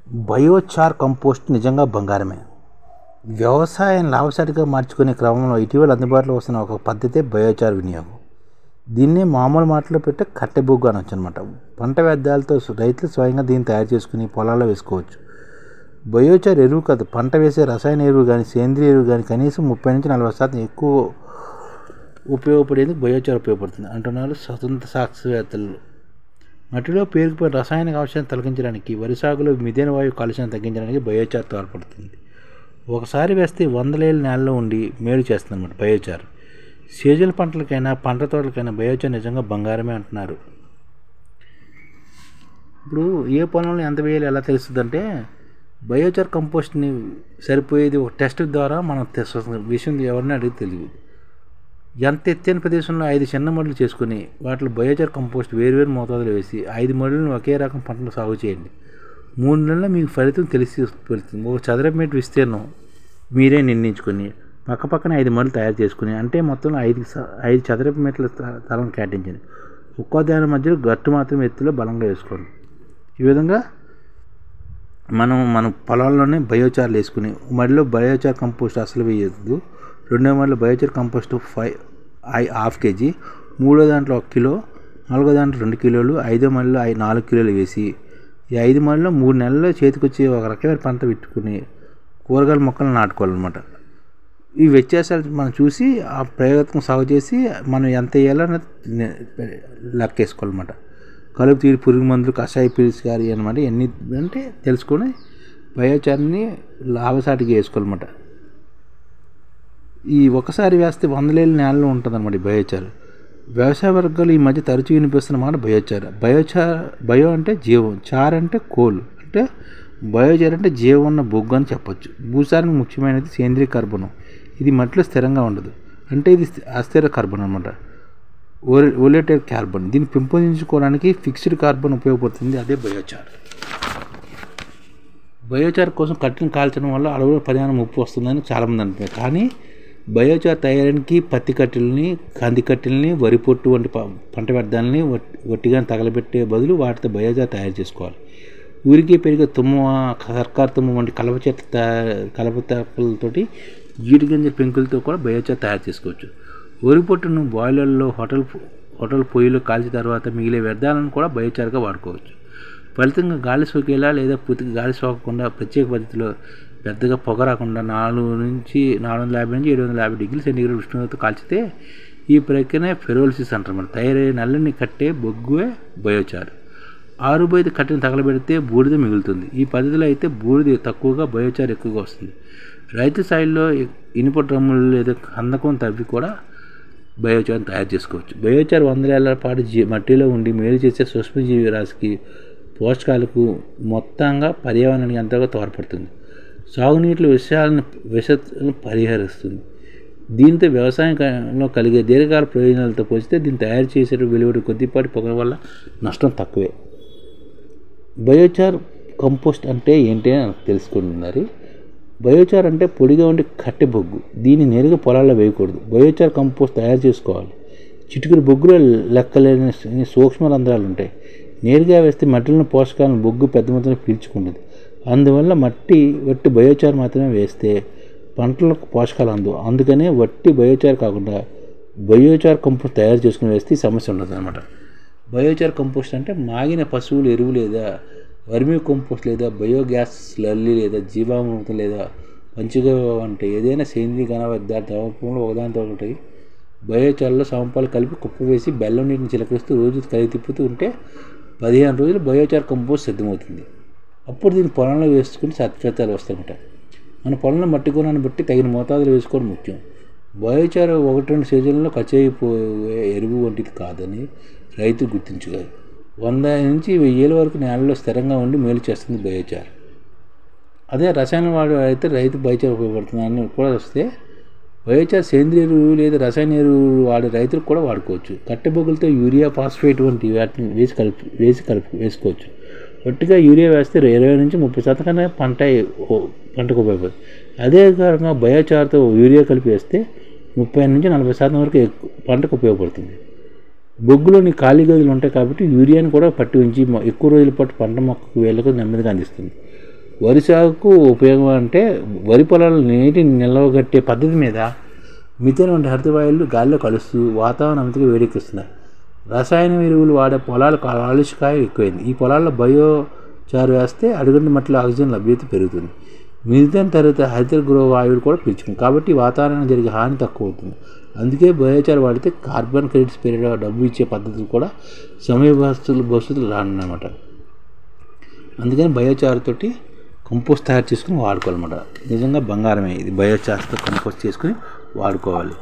Biochar compost నిజంగా బంగారమే. వ్యవసాయం లాభసాటిగా మార్చుకునే క్రమంలో ఇటీవల అందుబాటులో వస్తున్న ఒక పద్ధతే బయోచార్ వినియోగం. దీన్నే మామూలు మాటలో పెట్టే కట్టెబొగ్గు అనొచ్చు అనమాట. పంట వ్యర్థాలతో రైతులు స్వయంగా దీన్ని తయారు చేసుకుని పొలాల్లో వేసుకోవచ్చు. బయోచార్ ఎరువు కాదు, పంట వేసే రసాయన ఎరువు కానీ సేంద్రియ ఎరువు కానీ కనీసం 30-40% ఎక్కువ ఉపయోగపడేందుకు బయోచార్ ఉపయోగపడుతుంది అంటున్నారు స్వతంత్ర శాస్త్రవేత్తలు. మట్టిలో పేరుకుపోయిన రసాయనిక అంశాన్ని తొలగించడానికి, వరి సాగులో మిథేన్ వాయువు కాలుష్యాన్ని తగ్గించడానికి బయోచార్ తోడ్పడుతుంది. ఒకసారి వేస్తే 100 ఏళ్ళ నేలలో ఉండి మేలు చేస్తుంది అన్నమాట బయోచార్. సీజనల్ పంటలకైనా పంట తోటలకైనా బయోచార్ నిజంగా బంగారమే అంటున్నారు. ఇప్పుడు ఏ పొలంలో ఎంత వేయాలి ఎలా తెలుస్తుందంటే, బయోచార్ కంపోస్ట్ని సరిపోయేది ఒక టెస్ట్ ద్వారా మనం విషయం ఎవరిని అడిగి తెలియదు. ఎంత ఎత్తైన ప్రదేశంలో 5 చిన్న మడులు చేసుకుని వాటిలో బయోచార్ కంపోస్ట్ వేరువేరు మోతాదులు వేసి 5 మడులను ఒకే రకం పంటలు సాగు చేయండి. 3 నెలల్లో మీకు ఫలితం తెలిసి పెడుతుంది. ఒక చదరపు మీటర్ విస్తీర్ణం మీరే నిర్ణయించుకొని పక్కపక్కన 5 మడులు తయారు చేసుకుని, అంటే మొత్తం 5 చదరపు మీటర్ల స్థలం కేటాయించండి. ఒక్కో దాని మధ్యలో గట్టు మాత్రం ఎత్తులో బలంగా వేసుకోండి. ఈ విధంగా మన పొలాల్లోనే బయోచార్లు వేసుకుని, మడిలో బయోచార్ కంపోస్ట్ అసలు వేయద్దు. 2వ మడిలో బయోచార్ కంపోస్ట్ 1/2 kg, 3వ దాంట్లో 1 కిలో, 4వ దాంట్లో 2 కిలోలు, 5వ మడిలో 4 కిలోలు వేసి ఈ 5 మడిలో 3 నెలల్లో చేతికొచ్చి ఒక రకమైన పంట పెట్టుకుని కూరగాయల మొక్కలు నాటుకోవాలన్నమాట. ఈ వ్యత్యాసాలు మనం చూసి ఆ ప్రయోగాత్మక సాగు చేసి మనం ఎంత వేయాలో లెక్కేసుకోవాలన్నమాట. కలుపు తీరు, పురుగు మందులు, కషాయ పిలుచుకారి అనమాట, ఎన్ని అంటే తెలుసుకొని బయోచార్ని లాభసాటిగా వేసుకోవాలన్నమాట. ఈ ఒకసారి వేస్తే 100 ఏళ్ళ నేలలో ఉంటుంది అన్నమాట ఈ బయోచార్. వ్యవసాయ వర్గాలు ఈ మధ్య తరచూ వినిపిస్తున్నమాట బయోచార్. బయో అంటే జీవం, చార్ అంటే కోల్, అంటే బయోచార్ అంటే జీవం ఉన్న బొగ్గు అని చెప్పొచ్చు. భూసారానికి ముఖ్యమైనది సేంద్రీయ కార్బనం. ఇది మట్టిలో స్థిరంగా ఉండదు, అంటే ఇది అస్థిర కార్బన్ అనమాట, ఓలేటెడ్ కార్బన్. దీన్ని పెంపొందించుకోవడానికి ఫిక్స్డ్ కార్బన్ ఉపయోగపడుతుంది, అదే బయోచార్. బయోచార్ కోసం కట్టెను కాల్చడం వల్ల అడవుల పరిమాణం ముప్పు వస్తుందని చాలామంది అంటున్నారు. కానీ బయోచార్ తయారీకి పత్తి కట్టెలని, కంది కట్టెలని, వరి పొట్టు వంటి పంట వ్యర్థాలని వట్టిగా తగలబెట్టే బదులు వాటితో బయోచార్ తయారు చేసుకోవాలి. ఊరికే పెరిగే తుమ్మ, సర్కార్ తుమ్మ వంటి కలపతోటి జీడి గింజ పెంకులతో కూడా బయోచార్ తయారు చేసుకోవచ్చు. వరి పొట్టును బాయిలర్లో, హోటల్ పొయ్యిలో కాల్చిన తర్వాత మిగిలే వ్యర్థాలను కూడా బయోచార్గా వాడుకోవచ్చు. ఫలితంగా గాలి సోకేలా లేదా పూర్తిగా గాలి సోకకుండా ప్రత్యేక పద్ధతిలో పెద్దగా పొగ రాకుండా 450-750 డిగ్రీల సెంటీగ్రేడ్ ఉష్ణోగ్రత కాల్చితే ఈ ప్రక్రియనే ఫెరోలిసిస్ అంటారు. తయారయ్యే నల్లని కట్టే బొగ్గువే బయోచార్. ఆరుబయట కట్టెను తగలబెడితే బూడిద మిగులుతుంది. ఈ పద్ధతిలో అయితే బూడిద తక్కువగా, బయోచార్ ఎక్కువగా వస్తుంది. రైతు స్థాయిలో ఇనుప డ్రమ్ములు లేదా కందకం తవ్వి కూడా బయోచార్ని తయారు చేసుకోవచ్చు. బయోచార్ 100 ఏళ్ల పాటు మట్టిలో ఉండి మేలు చేసే సూక్ష్మజీవి రాశికి, పోషకాలకు, మొత్తంగా పర్యావరణానికి ఎంతగా తోడ్పడుతుంది. సాగునీటిలో విషాలను పరిహరిస్తుంది. దీంతో వ్యవసాయంలో కలిగే దీర్ఘకాల ప్రయోజనాలతో పోలిస్తే దీన్ని తయారు చేసే వెలువడి కొద్దిపాటి పొగ వల్ల నష్టం తక్కువే. బయోచార్ కంపోస్ట్ అంటే ఏంటి అని తెలుసుకుంటున్నారు. బయోచార్ అంటే పొడిగా ఉండే కట్టె బొగ్గు. దీన్ని నేరుగా పొలాల్లో వేయకూడదు. బయోచార్ కంపోస్ట్ తయారు చేసుకోవాలి. చిటికెడు బొగ్గులో లెక్కలేని సూక్ష్మ రంధ్రాలు ఉంటాయి. నేరుగా వేస్తే మట్టిలోని పోషకాలను బొగ్గు పెద్ద మొత్తంలో పీల్చుకుంటుంది. అందువల్ల వట్టి బయోచార్ మాత్రమే వేస్తే పంటలకు పోషకాలు అందవు. అందుకనే వట్టి బయోచార్ కాకుండా బయోచార్ కంపోస్ట్ తయారు చేసుకుని వేస్తే ఈ సమస్య ఉండదు అనమాట. బయోచార్ కంపోస్ట్ అంటే మాగిన పశువుల ఎరువు లేదా వర్మీ కంపోస్ట్ లేదా బయోగ్యాస్ స్లర్రీ లేదా జీవామృతం లేదా పంచగ వంటి ఏదైనా సేంద్రీయ ఘన వ్యర్థాలు ఒకదానితో ఒకటి బయోచార్లో సమపాలు కలిపి కుప్ప వేసి బెల్లం నీటిని చిలకరిస్తూ రోజు కలిగి తిప్పుతూ ఉంటే 15 రోజులు బయోచార్ కంపోస్ట్ సిద్ధమవుతుంది. అప్పుడు దీన్ని పొలంలో వేసుకుని సత్ఫలితాలు వస్తాయన్నమాట. మన పొలంలో మట్టి గుణాన్ని బట్టి తగిన మోతాదులు వేసుకోవడం ముఖ్యం. బయోచార్ 1-2 సీజన్లలో ఖర్చయిపోయే ఎరువు వంటిది కాదని రైతులు గుర్తించుకోవాలి. 100-1000 వరకు నేలలో స్థిరంగా ఉండి మేలు చేస్తుంది బయోచార్. అదే రసాయన వాడు అయితే రైతు బయోచార్ ఉపయోగపడుతుందని కూడా వస్తే బయోచార్ సేంద్రియ ఎరువు లేదా రసాయన ఎరువు వాడే రైతులకు కూడా వాడుకోవచ్చు. కట్టెబొగ్గులతో యూరియా, ఫాస్ఫేట్ వంటి వాటిని వేసుకోవచ్చు. ఒట్టిగా యూరియా వేస్తే 20-30% కన్నా పంటకు ఉపయోగపడుతుంది. అదే కారణంగా బయోచార్తో యూరియా కలిపి వేస్తే 30-40% వరకు పంటకు ఉపయోగపడుతుంది. బొగ్గులోని ఖాళీ గదులు ఉంటాయి కాబట్టి యూరియాని కూడా పట్టి ఉంచి ఎక్కువ రోజుల పాటు పంట మొక్కకు వేళ్ళకు నెమ్మదిగా అందిస్తుంది. వరి సాగుకు ఉపయోగం అంటే వరి పొలాలు నీటిని నిల్వగట్టే పద్ధతి మీద మిథేన్ వంటి హరితవాయువులు గాలిలో కలుస్తూ వాతావరణం అంతగా వేడెక్కిస్తున్నాయి. రసాయన ఎరువులు వాడే పొలాలు కాలుష్యకాయం ఎక్కువైంది. ఈ పొలాల్లో బయోచార్ వేస్తే అడుగుంటి మట్టిలో ఆక్సిజన్ లభ్యత పెరుగుతుంది. మిథేన్ తర్వాత హరిత గృహ వాయువులు కూడా పీల్చుకుంది. కాబట్టి వాతావరణం జరిగే హాని తక్కువ అవుతుంది. అందుకే బయోచార్ వాడితే కార్బన్ క్రెడిట్స్ పెరిగే డబ్బు ఇచ్చే పద్ధతులు కూడా సమయ భవిష్యత్తులు రానన్నమాట. అందుకని బయోచార్ తోటి కంపోస్ట్ తయారు చేసుకుని వాడుకోవాలన్నమాట. నిజంగా బంగారమే ఇది. బయోచార్తో కంపోస్ట్ చేసుకుని వాడుకోవాలి.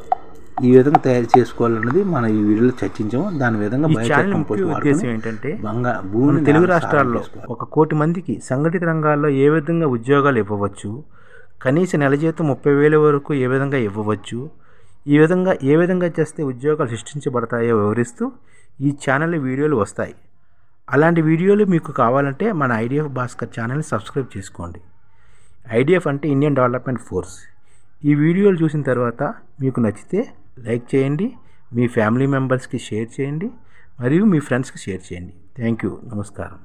ఈ విధంగా తయారు చేసుకోవాలన్నది మనం ఈ వీడియోలో చర్చించాము. దాని విధంగా బయోచార్ కంపోస్ట్ ఉద్దేశం ఏంటంటే భూమి తెలుగు రాష్ట్రాల్లో 1 కోటి మందికి సంఘటిత రంగాల్లో ఏ విధంగా ఉద్యోగాలు ఇవ్వవచ్చు, కనీస నెల జీతం 30,000 వరకు ఏ విధంగా ఇవ్వవచ్చు, ఏ విధంగా చేస్తే ఉద్యోగాలు సృష్టించబడతాయో వివరిస్తూ ఈ ఛానల్ వీడియోలు వస్తాయి. అలాంటి వీడియోలు మీకు కావాలంటే మన ఐడిఎఫ్ భాస్కర్ ఛానల్ని సబ్స్క్రైబ్ చేసుకోండి. ఐడిఎఫ్ అంటే ఇండియన్ డెవలప్మెంట్ ఫోర్స్. ఈ వీడియోలు చూసిన తర్వాత మీకు నచ్చితే లైక్ చేయండి, మీ ఫ్యామిలీ మెంబర్స్కి షేర్ చేయండి, మరియు మీ ఫ్రెండ్స్కి షేర్ చేయండి. Thank you. నమస్కారం.